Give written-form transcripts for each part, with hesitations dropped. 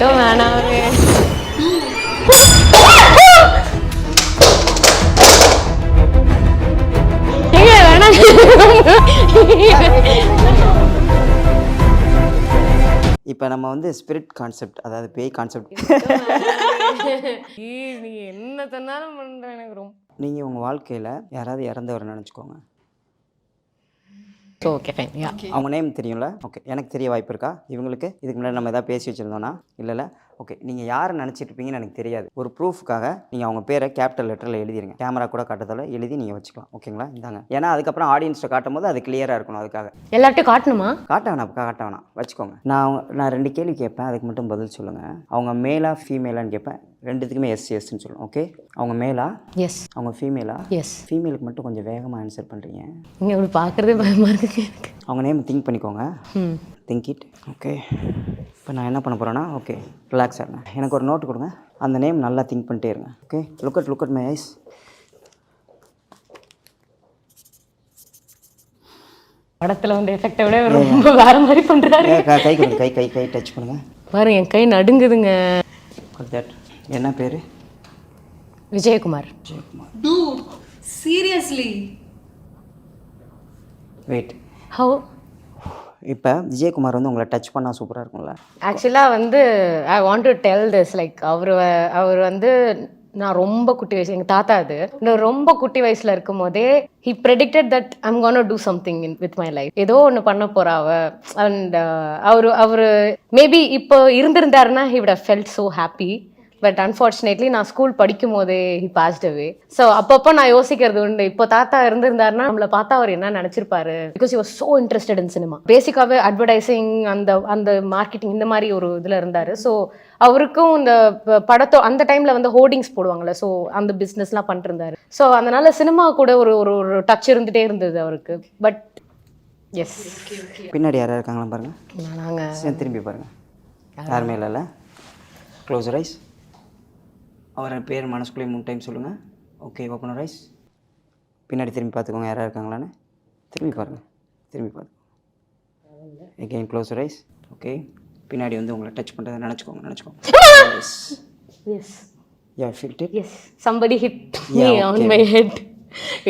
மட்டும் வேணாமே. ஏங்க வேணாம். இப்போ நம்ம வந்து ஸ்பிரிட் கான்செப்ட், அதாவது பேய் கான்செப்ட். நீ என்ன தன்னாலும் பண்ற எனக்கு ரொம்ப. நீங்கள் உங்கள் வாழ்க்கையில் யாராவது இறந்தவரை நினச்சிக்கோங்க. Okay fine. யா. அவங்க நேம் தெரியும்ல? ஓகே, எனக்கு தெரிய வாய்ப்பு இருக்கா இவங்களுக்கு? இதுக்கு முன்னாடி நம்ம எதாவது பேசி வச்சுருந்தோன்னா? இல்லைல்ல. ஓகே, நீங்கள் யாரை நினச்சிட்டு இருப்பீங்கன்னு எனக்கு தெரியாது. ஒரு ப்ரூஃப்காக நீங்கள் அவங்க பேரை கேபிட்டல் லெட்டரில் எழுதிருங்க. கேமரா கூட காட்டுறதால எழுதி நீங்கள் வச்சுக்கலாம். ஓகேங்களா? இந்தாங்க. ஏன்னா அதுக்கப்புறம் ஆடியன்ஸ்ட்டை காட்டும் போது அது கிளியராக இருக்கணும். அதுக்காக எல்லார்ட்டையும் காட்டணுமா? காட்ட வேணாம் வச்சுக்கோங்க. நான் 2 கேள்வி கேட்பேன், அதுக்கு மட்டும் பதில் சொல்லுங்கள். அவங்க மேலா ஃபீமேலான்னு கேட்பேன். ரெண்டுத்துக்குமே எஸ்ன்னு சொல்லணும். ஓகே, அவங்க மேலா? எஸ். அவங்க ஃபீமேலா? எஸ். ஃபீமேலுக்கு மட்டும் கொஞ்சம் வேகமாக ஆன்சர் பண்ணுறீங்க. நீங்கள் இப்படி பார்க்குறதே பயமாக இருக்கு. அவங்க நேம் திங்க் பண்ணிக்கோங்க. Think it. ஓகே, இப்போ நான் என்ன பண்ண போகிறேன்னா, ஓகே ரிலாக்ஸ் ஆகுங்க. எனக்கு ஒரு நோட்டு கொடுங்க. அந்த நேம் நல்லா திங்க் பண்ணிட்டே இருங்க. Okay, look at my ice. படத்தில் வந்து எஃபெக்டை விட ரொம்ப வேற மாதிரி பண்ணுறாரு. கை கொடுங்க. கை டச் பண்ணுங்க. பாருங்க என் கை நடுங்குதுங்க. தட் என்ன பேர்? Vijayakumar. Dude, seriously? Wait. How? இப்போ விஜயகுமார் வந்து உங்களை டச் பண்ணால் சூப்பராக இருக்கும்ல? ஆக்சுவலாக வந்து I want to tell this, like அவர் வந்து நான் ரொம்ப குட்டி வயசு, எங்கள் தாத்தா அது நான் ரொம்ப குட்டி வயசில் இருக்கும் போதே he predicted that I'm gonna do something with my life. ஏதோ ஒன்று பண்ண போகிறா அவ. அண்ட் அவர் மேபி இப்போ இருந்திருந்தாருன்னா he would have felt so happy. But unfortunately நான் ஸ்கூல் படிக்கும் போதே he passed away. ஸோ அப்பப்போ நான் யோசிக்கிறது உண்டு, இப்போ தாத்தா இருந்திருந்தாருன்னா நம்மளை பார்த்தா அவர் என்ன நினச்சிருப்பாரு. Because he was so interested in cinema. பேசிக்காகவே அட்வர்டைசிங், அந்த மார்க்கெட்டிங், இந்த மாதிரி ஒரு இதில் இருந்தார். ஸோ அவருக்கும் இந்த அந்த டைமில் வந்து ஹோர்டிங்ஸ் போடுவாங்கள்ல, ஸோ அந்த பிஸ்னஸ்லாம் பண்ணிருந்தாரு. ஸோ அதனால சினிமா கூட ஒரு டச் இருந்துகிட்டே இருந்தது அவருக்கு. But yes. பின்னாடி யாராவது இருக்காங்களா பாருங்கள். நாங்கள் திரும்பி பாருங்கள். யாருமே இல்லைல்ல? Close eyes. அவரை பேர் மனசுக்குள்ளே 3 டைம் சொல்லுங்கள். Okay, open eyes. பின்னாடி திரும்பி பார்த்துக்கோங்க யாராவது இருக்காங்களான்னு. திரும்பி பார்த்துக்கோங்க. Again close rice. ஓகே, பின்னாடி வந்து உங்களை டச் பண்ணுறதை நினச்சிக்கோங்க. Yes. Yeah, feel it. Yes, somebody hit me on my head.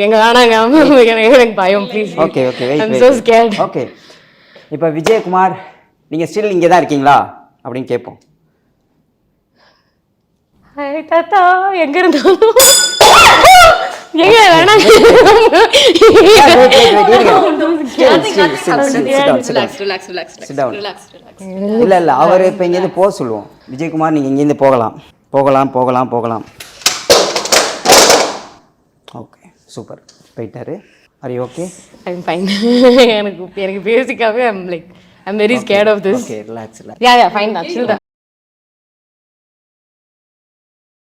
எங்க வேணாங்க, எனக்கு பயம், please. Okay I'm so scared. Okay, இப்போ விஜயகுமார் நீங்கள் ஸ்டில் இங்கே தான் இருக்கீங்களா அப்படின்னு கேட்போம். ஹாய் தாத்தா, எங்க இருந்தாலும் எங்க வேணாம். இல்லை அவர் இப்போ இங்கேருந்து போக சொல்லுவோம். விஜயகுமார் நீங்கள் இங்கேருந்து போகலாம். ஓகே, சூப்பர், போயிட்டாரு. Are you okay? I'm fine. எனக்கு பேசிக்காவே I'm very scared of this. Okay, relax. Ya fine தான், சில் தான்.